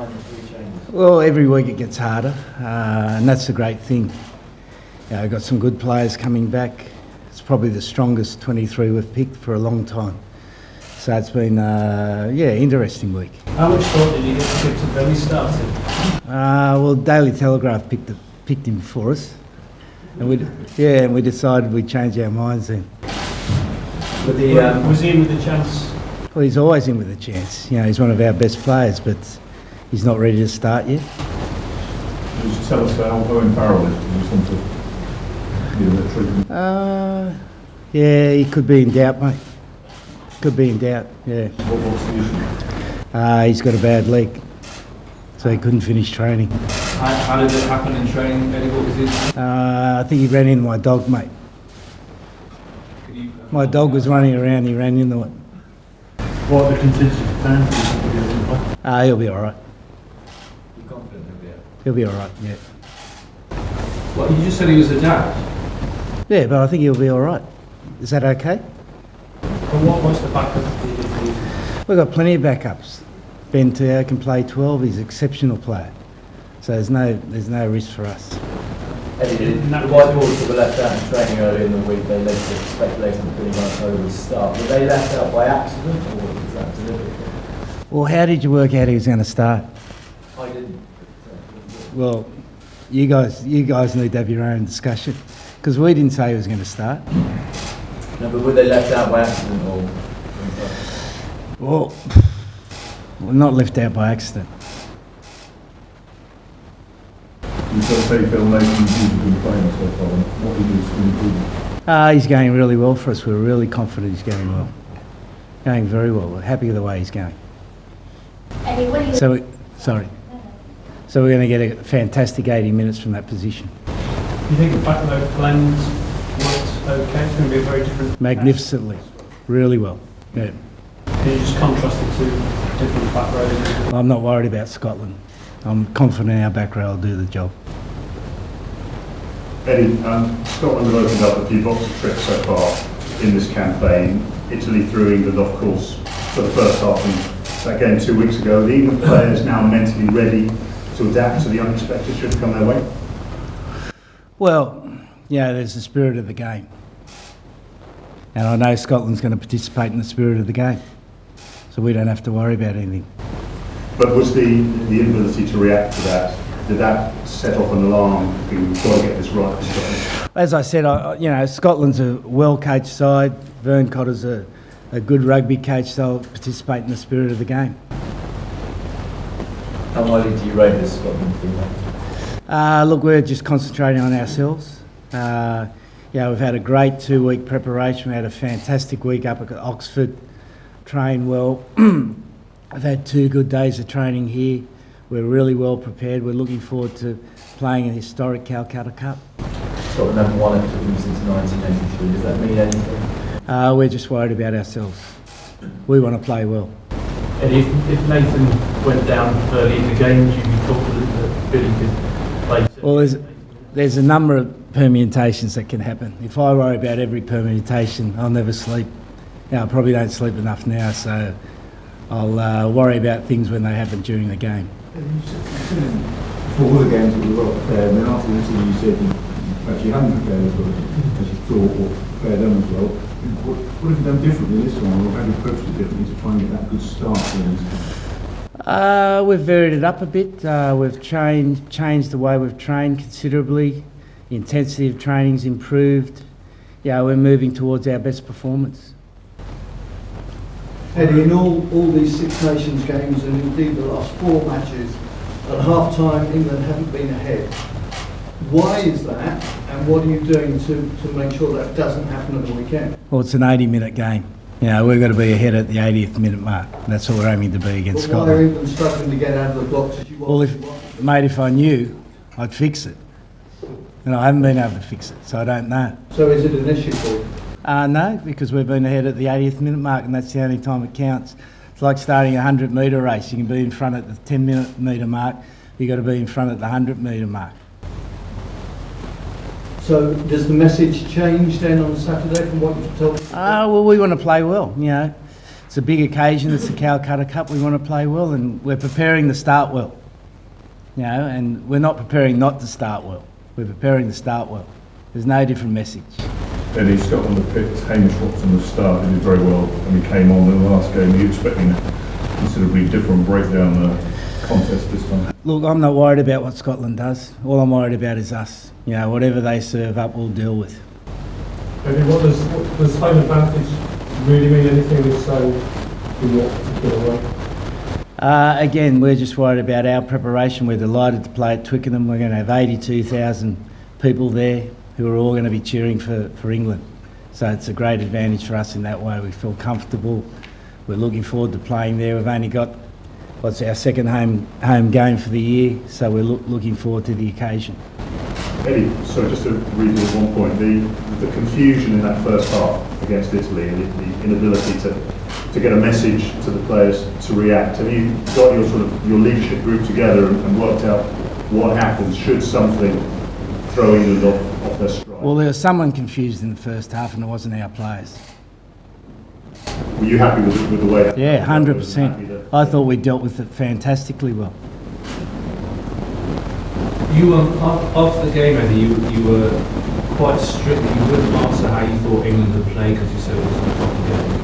behind the 3 changes? Well, every week it gets harder, and that's the great thing. We've got some good players coming back. It's probably the strongest 23 we've picked for a long time. So it's been, interesting week. How much thought did you give to Gibson when he started? Well, Daily Telegraph picked him for us, and we decided we'd change our minds then. Was he in with a chance? Well, he's always in with a chance. He's one of our best players, but he's not ready to start yet. Just tell us how Owen Farrell is. We just want to give him a treatment. He could be in doubt, mate. Could be in doubt, yeah. What's the issue? He's got a bad leg, so he couldn't finish training. How did it happen in training, Eddie? What was it? I think he ran into my dog, mate. My dog was running around, he ran into it. What are the contingency plans? He'll be all right. You're confident he'll be out? He'll be all right, yeah. Well, you just said he was a doubt. Yeah, but I think he'll be all right. Is that okay? And what's the backup that you need? We've got plenty of backups. Ben Teo can play 12, he's an exceptional player. So there's no risk for us. Eddie, the white balls that were left out in training earlier in the week, they led to speculation pretty much over the start. Were they left out by accident or was that deliberate? Well, how did you work out he was going to start? I didn't. Well, you guys need to have your own discussion, because we didn't say he was going to start. No, but were they left out by accident or? Well, we're not left out by accident. You've got to say Phil Mason's been playing so far. What he needs to improve. He's going really well for us. We're really confident he's going well. Going very well. We're happy with the way he's going. Eddie, what do you... So we're going to get a fantastic 80 minutes from that position. Do you think the back row blends worked okay? It's going to be a very different... Magnificently. Really well. Yeah. Can you just contrast the two different back rows? I'm not worried about Scotland. I'm confident our back row will do the job. Eddie, Scotland have opened up a few boxing trips so far in this campaign. Italy through England, of course, for the first half, and that game 2 weeks ago. Are the England players now mentally ready to adapt to the unexpected should come their way? Well, there's the spirit of the game. And I know Scotland's going to participate in the spirit of the game. So we don't have to worry about anything. But was the inability to react to that, did that set off an alarm? We've got to get this right for Scotland. As I said, Scotland's a well-coached side. Vern Cotter's a good rugby coach. They'll participate in the spirit of the game. How highly do you rate this Scotland team? Look, we're just concentrating on ourselves. We've had a great 2-week preparation. We had a fantastic week up at Oxford. Trained well. I've had 2 good days of training here. We're really well prepared. We're looking forward to playing a historic Calcutta Cup. Scotland haven't won it since 1983. Does that mean anything? We're just worried about ourselves. We want to play well. Eddie, if Nathan went down early in the game, would you be confident that Billy could play? Well, there's a number of permutations that can happen. If I worry about every permutation, I'll never sleep. I probably don't sleep enough now, so I'll worry about things when they happen during the game. Before all the games we were well prepared, and then after the interview you said perhaps you hadn't prepared as well as you thought, or prepared them as well. What have you done differently this time, or have you approached it differently to try and get that good start for this? We've varied it up a bit. We've changed the way we've trained considerably. The intensity of training's improved. We're moving towards our best performance. Eddie, in all these Six Nations games and indeed the last 4 matches, at half-time England haven't been ahead. Why is that, and what are you doing to make sure that doesn't happen at the weekend? Well, it's an 80-minute game. We've got to be ahead at the 80th minute mark. That's what we're aiming to be against Scotland. Why are England struggling to get out of the blocks as you want? Well, if I knew, I'd fix it. And I haven't been able to fix it, so I don't know. So is it an issue for you? No, because we've been ahead at the 80th minute mark, and that's the only time it counts. It's like starting a 100-metre race. You can be in front at the 10-metre mark. You've got to be in front at the 100-metre mark. So does the message change then on Saturday from what you've told me? Well, we want to play well, it's a big occasion. It's the Calcutta Cup. We want to play well, and we're preparing to start well. You know, and we're not preparing not to start well. We're preparing to start well. There's no different message. Eddie, Scotland have picked Hamish Watson to start. He did very well when he came on in the last game. Are you expecting a considerably different breakdown contest this time? Look, I'm not worried about what Scotland does. All I'm worried about is us. You know, whatever they serve up, we'll deal with. Maybe what does home advantage really mean anything if so in what particular way? Again, we're just worried about our preparation. We're delighted to play at Twickenham. We're going to have 82,000 people there who are all going to be cheering for England. So it's a great advantage for us in that way. We feel comfortable. We're looking forward to playing there. We've only got, what's our second home game for the year, so we're looking forward to the occasion. Eddie, so just to revisit one point, the confusion in that first half against Italy and the inability to get a message to the players to react. Have you got your leadership group together and worked out what happens should something throw England off their stride? Well, there was someone confused in the first half, and it wasn't our players. Were you happy with the way that? Yeah, 100%. I thought we dealt with it fantastically well. You after the game, Eddie, you were quite strict. You wouldn't answer how you thought England would play because you said it wasn't a proper game.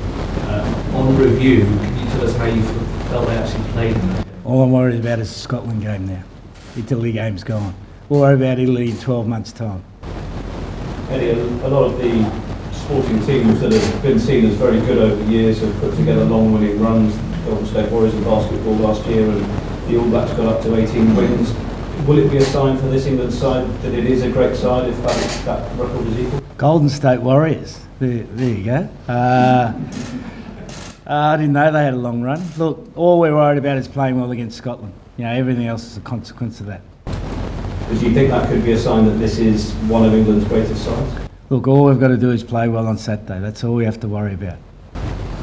On review, can you tell us how you felt they actually played in that game? All I'm worried about is the Scotland game now. Italy game's gone. We'll worry about Italy in 12 months' time. Eddie, a lot of the sporting teams that have been seen as very good over the years have put together long winning runs. Golden State Warriors in basketball last year, and the All Blacks got up to 18 wins. Will it be a sign for this England side that it is a great side if that record is equal? Golden State Warriors. There you go. I didn't know they had a long run. Look, all we're worried about is playing well against Scotland. You know, everything else is a consequence of that. Do you think that could be a sign that this is one of England's greatest sides? Look, all we've got to do is play well on Saturday. That's all we have to worry about.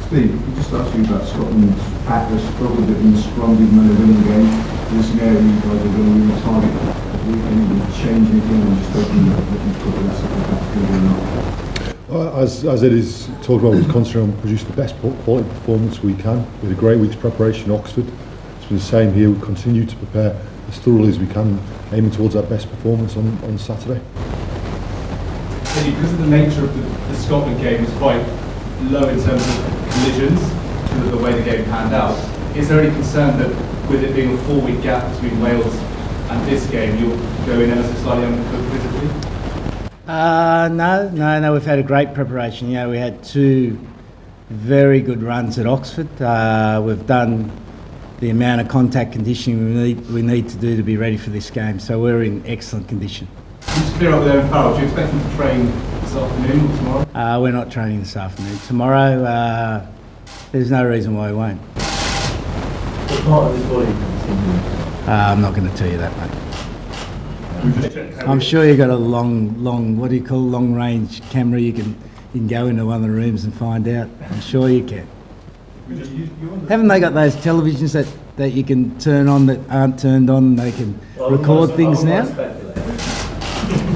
Steve, we just asked you about Scotland's active struggle a bit in the scrum, didn't manage winning the game. In this scenario, you guys are going to really target. Are you going to change anything or just hoping that you can put that second half together or not? As Eddie's talked about, we're concentrating on producing the best quality performance we can. We had a great week's preparation in Oxford. It's been the same here. We continue to prepare as thoroughly as we can, aiming towards that best performance on Saturday. Because of the nature of the Scotland game was quite low in terms of collisions, because of the way the game panned out, is there any concern that with it being a 4-week gap between Wales and this game, you'll go in ever so slightly undercooked physically? No, we've had a great preparation. You know, we had 2 very good runs at Oxford. We've done the amount of contact conditioning we need to do to be ready for this game, so we're in excellent condition. Just to clear up there in Farrell, do you expect them to train this afternoon or tomorrow? We're not training this afternoon. Tomorrow, there's no reason why we won't. What part of his body continues? I'm not going to tell you that, mate. I'm sure you've got a long, what do you call long-range camera? You can go into one of the rooms and find out. I'm sure you can. Haven't they got those televisions that you can turn on that aren't turned on and they can record things now?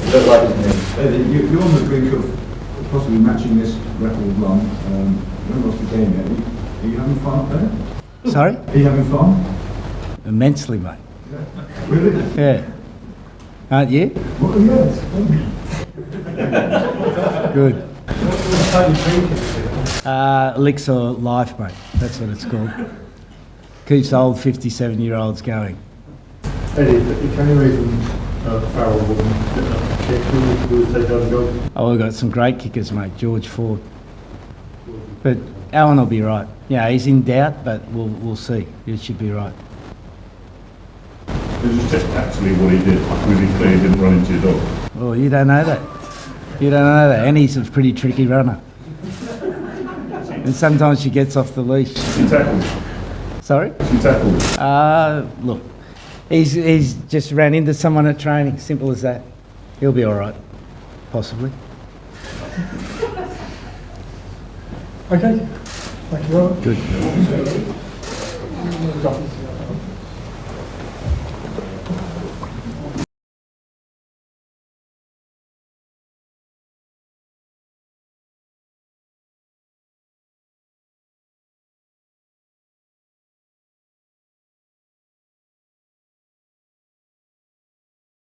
Look like it's me. Eddie, you're on the brink of possibly matching this record run. You haven't lost the game yet. Are you having fun up there? Sorry? Are you having fun? Immensely, mate. Really? Yeah. Aren't you? Well, yes. Good. Elixir Life, mate. That's what it's called. Keeps old 57-year-olds going. Eddie, is there any reason Farrell wouldn't get that kick? Who would take that goal? Oh, we've got some great kickers, mate. George Ford. But Alan will be right. Yeah, he's in doubt, but we'll see. He should be right. It was just actually what he did. Really clear, he didn't run into your dog. Oh, you don't know that. You don't know that. And he's a pretty tricky runner. And sometimes she gets off the leash. He tackled. Sorry? He tackled. Look, he's just ran into someone at training. Simple as that. He'll be all right. Possibly. Okay. Thank you very much. Good.